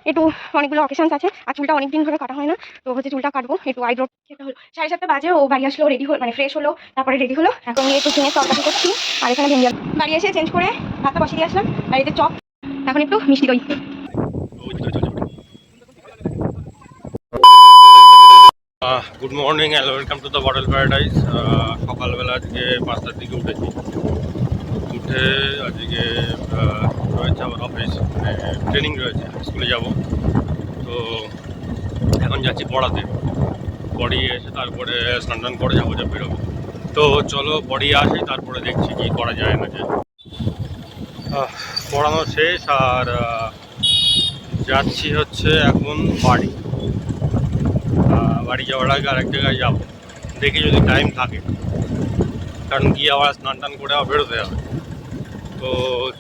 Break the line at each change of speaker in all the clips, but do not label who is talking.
একটু অনেকগুলো অকেশনস আছে আর চুলটা অনেকদিন ধরে কাটা হয় না, তো হচ্ছে চুলটা কাটবো। একটু আইব্রো খেতে হলো 7:30 বাজে, ও বাড়ি আসলো, রেডি হলো, মানে ফ্রেশ হলো, তারপরে রেডি হলো। এখন একটু ঝিঙের তরকারি করছি আর এখানে ভেঙে বাড়ি এসে চেঞ্জ করে ভাতটা বসিয়ে দিয়ে আসলাম। আর এতে চপ, এখন একটু মিষ্টি দই।
Good morning and welcome to the bottle paradise. সকালবেলা আজকে 5টার দিকে উঠেছি। উঠে আজকে রয়েছে আমার অফিস, মানে ট্রেনিং রয়েছে, স্কুলে যাব। তো এখন যাচ্ছি পড়াতে, পড়িয়ে এসে তারপরে স্নান টান করে যাবো, বেরোবো। তো চলো পড়িয়ে আসি, তারপরে দেখছি কি করা যায় না যায়। পড়ানো শেষ আর যাচ্ছি হচ্ছে এখন বাড়ি। বাড়ি যাওয়ার আগে আরেক জায়গায় যাবো, দেখি যদি টাইম থাকে, কারণ গিয়ে আবার স্নান টান করে আবার বেরোতে হবে। তো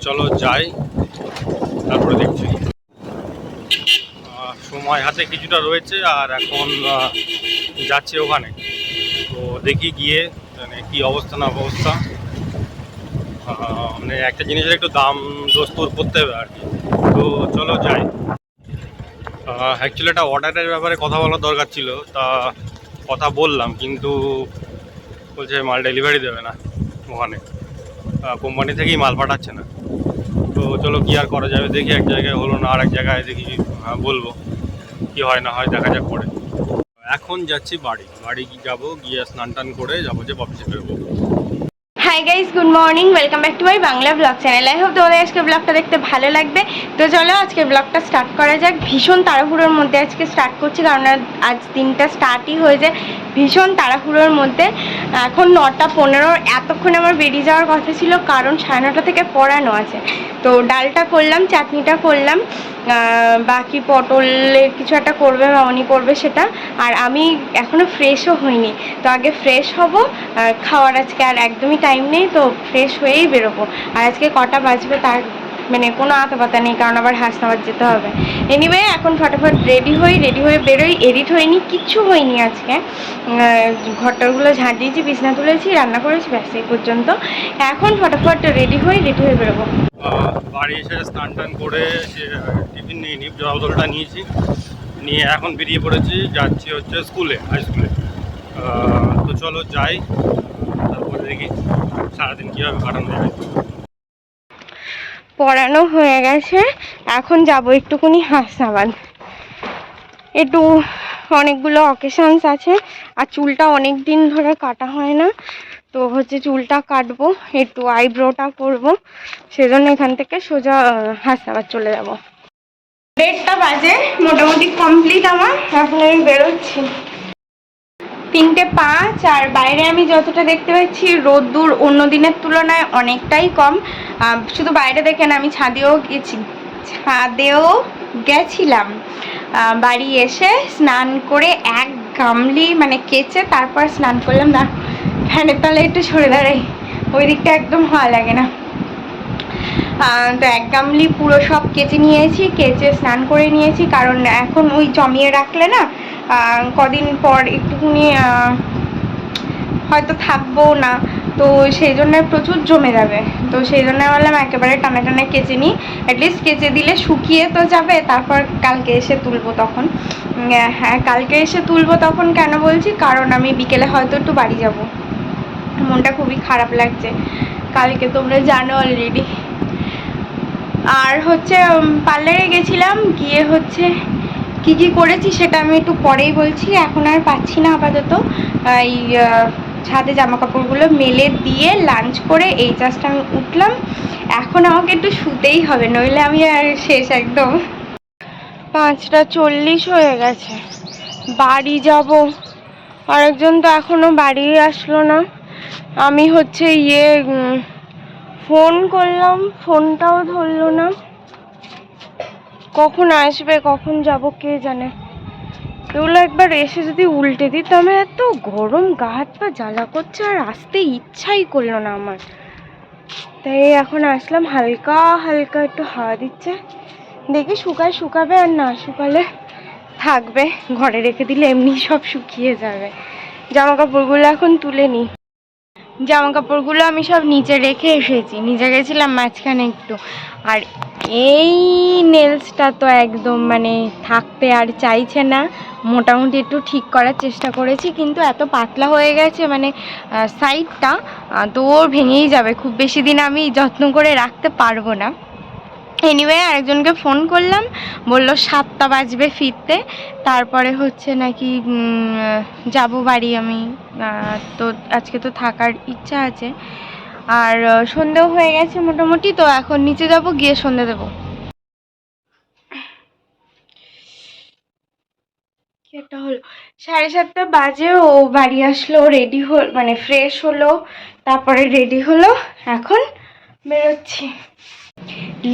চলো যাই, তারপরে দেখছি। সময় হাতে কিছুটা রয়েছে আর এখন যাচ্ছি ওখানে। তো দেখি গিয়ে মানে কী অবস্থা না অবস্থা, মানে একটা জিনিসের একটু দাম দস্তুর করতে হবে আর কি। তো চলো যাই। অ্যাকচুয়ালি একটা অর্ডারের ব্যাপারে কথা বলার দরকার ছিল, তা কথা বললাম, কিন্তু বলছে মাল ডেলিভারি দেবে না ওখানে, কোম্পানি থেকেই মাল পাঠাচ্ছে না। তো চলো কি আর করা যাবে, দেখি এক জায়গায় হলো না, আর এক জায়গায় দেখি বলবো, কি হয় না হয় দেখা যাক পরে। এখন যাচ্ছি বাড়ি যাবো, গিয়ে স্নান টান করে যাবো, যে অফিসে বেরোবো।
Hi guys, good morning, welcome back to my Bangla blog channel. I hope তোমাদের আজকে ব্লগটা দেখতে ভালো লাগবে। তো চলো আজকে ব্লগটা স্টার্ট করা যাক। ভীষণ তাড়াহুড়োর মধ্যে আজকে স্টার্ট করছি, কারণ আজ দিনটা স্টার্টই হয়ে যায় ভীষণ তাড়াহুড়োর মধ্যে। এখন 9:15, এতক্ষণ আমার বেরিয়ে যাওয়ার কথা ছিল, কারণ 9:30 থেকে পড়ানো আছে। তো ডালটা করলাম, চাটনিটা করলাম, বাকি পটলের কিছু একটা করবে, মামনি করবে সেটা। আর আমি এখনও ফ্রেশও হইনি, তো আগে ফ্রেশ হব। খাওয়ার আজকে আর একদমই টাইম নেই, তো ফ্রেশ হয়েই বেরোবো। আর আজকে কটা বাজবে তার মানে কোনো আতাপাতা নেই, কারণ আবার হাসনাবাদ যেতে হবে। এনিওয়ে এখন ফটাফট রেডি হয়ে বেরোই। এডিট হয়নি, কিচ্ছু হয়নি আজকে। ঘরটারগুলো ঝাঁট দিয়েছি, বিছনা তুলেছি, রান্না করেছি, ব্যাস এই পর্যন্ত। এখন ফটাফট রেডি হয়ে বেরোবো।
বাড়ি এসে স্নান টান করে টিফিন নিয়ে জল বোতলটা নিয়েছি, নিয়ে এখন বেরিয়ে পড়েছি, যাচ্ছি হচ্ছে হাই স্কুলে। তো চলো যাই, তারপরে দেখি সারাদিন কীভাবে কাটানো যায়।
পড়ানো হয়ে গেছে, এখন যাব একটুখানি হাসনাবাদ। একটু অনেকগুলো অকেশনস আছে আর চুলটা অনেক দিন ধরে কাটা হয় না, তো হচ্ছে চুলটা কাটবো, একটু আইব্রোটা করবো, সেজন্য এখান থেকে সোজা হাসনাবাদ চলে যাব। 1:30 বাজে, মোটামুটি কমপ্লিট আমার। এখন আমি বেরোচ্ছি 3:05, আর বাইরে আমি যতটা দেখতে পাচ্ছি রোদ্দুর অন্য দিনের তুলনায় অনেকটাই কম। শুধু বাইরে দেখেন, আমি ছাদেও গেছিলাম। বাড়ি এসে স্নান করে এক গামলি মানে কেচে তারপর স্নান করলাম। না, ফ্যানের তলায় একটু সরে দাঁড়াই, ওই দিকটা একদম ভালো লাগে না। তো এক গামলি পুরো সব কেচে নিয়েছি, কেচে স্নান করে নিয়েছি, কারণ এখন ওই জমিয়ে রাখলে না কদিন পর একটুখানি হয়তো থাকবো না, তো সেই জন্য প্রচুর জমে যাবে। তো সেই জন্য বললাম একেবারে টানা কেচে নিই, অ্যাটলিস্ট কেচে দিলে শুকিয়ে তো যাবে, তারপর কালকে এসে তুলবো তখন। হ্যাঁ, কালকে এসে তুলবো তখন কেন বলছি, কারণ আমি বিকেলে হয়তো একটু বাড়ি যাব, মনটা খুবই খারাপ লাগছে, কালকে তোমরা জানো অলরেডি। আর হচ্ছে পার্লারে গেছিলাম, গিয়ে হচ্ছে কি কি করেছি সেটা আমি একটু পরেই বলছি, এখন আর পাচ্ছি না আপাতত। এই ছাদে জামা কাপড়গুলো মেলে দিয়ে লাঞ্চ করে এই জাস্ট আমি উঠলাম। এখন আমাকে একটু শুতেই হবে, নইলে আমি আর শেষ একদম। 5:40 হয়ে গেছে, বাড়ি যাব। আরেকজন তো এখনো বাড়ি আসলো না। আমি হচ্ছে ফোন করলাম, ফোনটাও ধরলো না। কখন আসবে, কখন যাব কে জানে। এগুলো একবার এসে যদি উল্টে দিত, আমি এত গরম, গা হাত পা জ্বালা করছে, আর আসতে ইচ্ছাই করলো না আমার। তাই এখন আসলাম, হালকা হালকা একটু হাওয়া দিচ্ছে, দেখি শুকাবে, আর না শুকালে থাকবে, ঘরে রেখে দিলে এমনি সব শুকিয়ে যাবে। জামা কাপড়গুলো এখন তুলে নিই। জামা কাপড়গুলো আমি সব নিচে রেখে এসেছি, নিচে গেছিলাম মাঝখানে একটু। আর এই নেলসটা তো একদম মানে থাকতে আর চাইছে না। মোটামুটি একটু ঠিক করার চেষ্টা করেছি, কিন্তু এত পাতলা হয়ে গেছে মানে সাইডটা, তো ওর ভেঙেই যাবে। খুব বেশি দিন আমি যত্ন করে রাখতে পারবো না। এনিওয়ে আরেকজনকে ফোন করলাম, বললো 7টা বাজবে ফিরতে, তারপরে হচ্ছে নাকি যাব বাড়ি আমি। তো আজকে তো থাকার ইচ্ছা আছে। আর সন্ধেও হয়ে গেছে মোটামুটি, তো এখন নিচে যাব, গিয়ে সন্ধে দেবো। কি একটা হলো, 7:30 বাজে ও বাড়ি আসলো, রেডি হল মানে ফ্রেশ হলো, তারপরে রেডি হলো, এখন বেরোচ্ছি।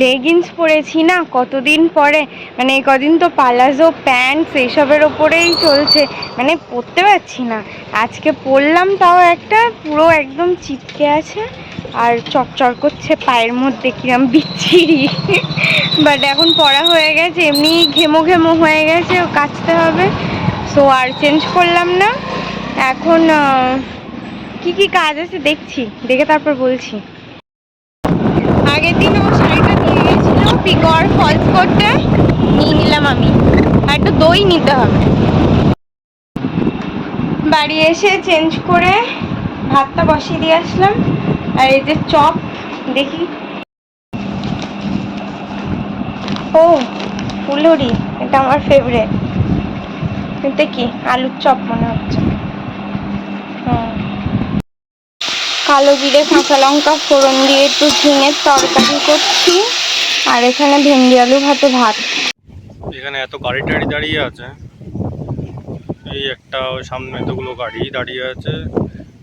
লেগিংস পরেছি না কতদিন পরে, মানে এই কদিন তো পালাজো প্যান্টস এইসবের ওপরেই চলছে, মানে পরতে পারছি না। আজকে পরলাম, তাও একটা পুরো একদম চিপকে আছে আর চকচক করছে পায়ের মধ্যে, কিরম বিচ্ছিরি। বাট এখন পরা হয়ে গেছে, এমনি ঘেমো ঘেমো হয়ে গেছে, কাচতে হবে, সো আর চেঞ্জ করলাম না। এখন কি কি কাজ আছে দেখছি, দেখে তারপর বলছি। আগের দিন ও শাড়িটা নিয়ে গেছিল পিকর ফলস করতে, নিয়ে নিলাম আমি। আর একটু দই নিতে হবে। বাড়ি এসে চেঞ্জ করে ভাতটা বসিয়ে দিয়ে আসলাম। আর এই যে চপ, দেখি, ও ফুলুরি, এটা আমার ফেভারিট। এটা কি আলুর চপ মনে হচ্ছে। কালো জিরে কাঁচা লঙ্কা ফোড়ন দিয়ে একটু ঝিঙের তরকারি করছি। আর এখানে ভেন্ডি আলু ভাতে ভাত।
এখানে এত গাড়ি টাড়ি দাঁড়িয়ে আছে, এই একটা সামনে এতগুলো গাড়ি দাঁড়িয়ে আছে।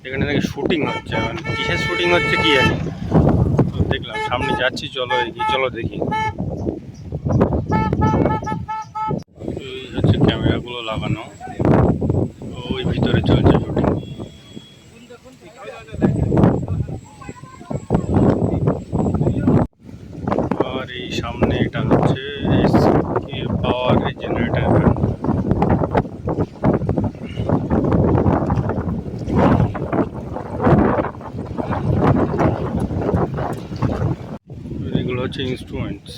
এখানে নাকি শুটিং হচ্ছে, মানে কিসের শুটিং হচ্ছে কি জানি। তো দেখলাম, সামনে যাচ্ছি, চলো এগিয়ে চলো দেখি। এই হচ্ছে ক্যামেরাগুলো লাগানো, ওই ভিতরে চলছে শুটিং। আর এই সামনে এটা হচ্ছে পাওয়ার জেনারেটর। এগুলো হচ্ছে ইনস্ট্রুমেন্টস।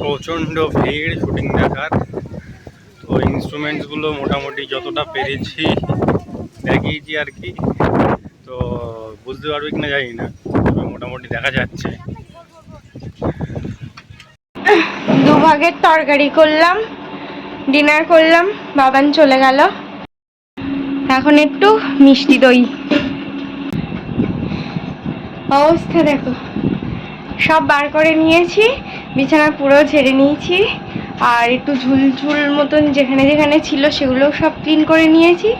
প্রচণ্ড ভিড় শুটিং দেখার। তো ইনস্ট্রুমেন্টসগুলো মোটামুটি যতটা পেরেছি দেখিয়েছি আর কি। তো বুঝতে পারবে কিনা জানি না, তবে মোটামুটি দেখা যাচ্ছে।
দুভাগের তরকারি করলাম, ডিনার করলাম, বাবান চলে গেল। এখন একটু মিষ্টি দই। অবস্থা দেখো, সব বার করে নিয়েছি, বিছানা পুরো ঝেড়ে নিয়েছি। আর একটু ঝুলঝুল মতন যেখানে যেখানে ছিল সেগুলোও সব ক্লিন করে নিয়েছি।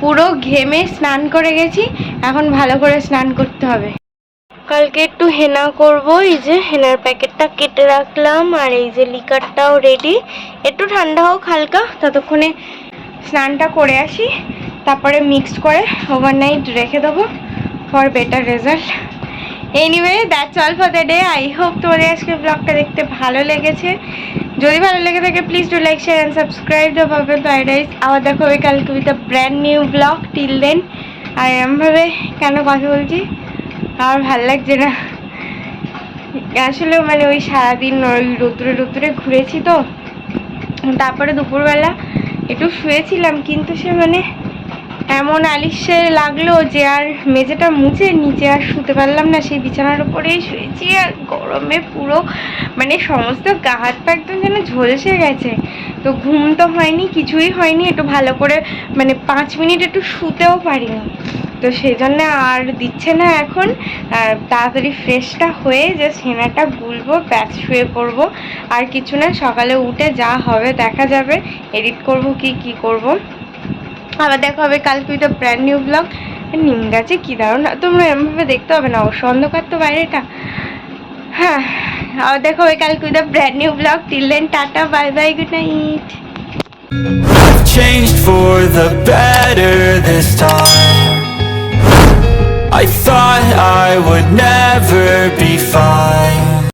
পুরো ঘেমে স্নান করে গেছি, এখন ভালো করে স্নান করতে হবে। কালকে একটু হেনা করব, এই যে হেনার প্যাকেটটা কেটে রাখলাম। আর এই যে লিকারটাও রেডি, একটু ঠান্ডা হোক হালকা, ততক্ষণে স্নানটা করে আসি, তারপরে মিক্সড করে ওভারনাইট রেখে দেবো for better result. Anyway that's all for the day. I hope তোমাদের আজকে ব্লগটা দেখতে ভালো লেগেছে। যদি ভালো লেগে থাকে please do like share and subscribe the bubble paradise. আবার দেখা হবে কালকে with a brand new blog. Till then. আর এরমভাবে কেন কথা বলছি আমার ভালো লাগছে না আসলে, মানে ওই সারাদিন ওই রোদ্রে রোদ্রে ঘুরেছি, তো তারপরে দুপুরবেলা একটু শুয়েছিলাম, কিন্তু সে মানে এমন আলিশে লাগলো যে আর মেঝেটা মুছে নিচে আর শুতে পারলাম না, সেই বিছানার উপরেই শুয়েছি। আর গরমে পুরো মানে সমস্ত গা হাত পা একদম যেন ঝলসে গেছে। তো ঘুম তো হয়নি, কিছুই হয়নি, একটু ভালো করে মানে 5 মিনিট একটু শুতেও পারিনি। তো সেই জন্য আর দিচ্ছে না এখন। তাড়াতাড়ি ফ্রেশটা হয়ে জাস্ট হেনাটা গুলবো, ব্যাস শুয়ে পড়বো। আর কিছু না, সকালে উঠে যা হবে দেখা যাবে, এডিট করব কি করব। আবার দেখা হবে কালকে with a brand new blog. নিম গাছে কী দারুণ, তোমরা এরমভাবে দেখতে হবে না, অবশ্য অন্ধকার তো বাইরেটা। হ্যাঁ, আবার দেখা হবে কালকে with a brand new blog. Till then tata, bye bye, good night.
I've changed for the better this time. I thought I would never be fine.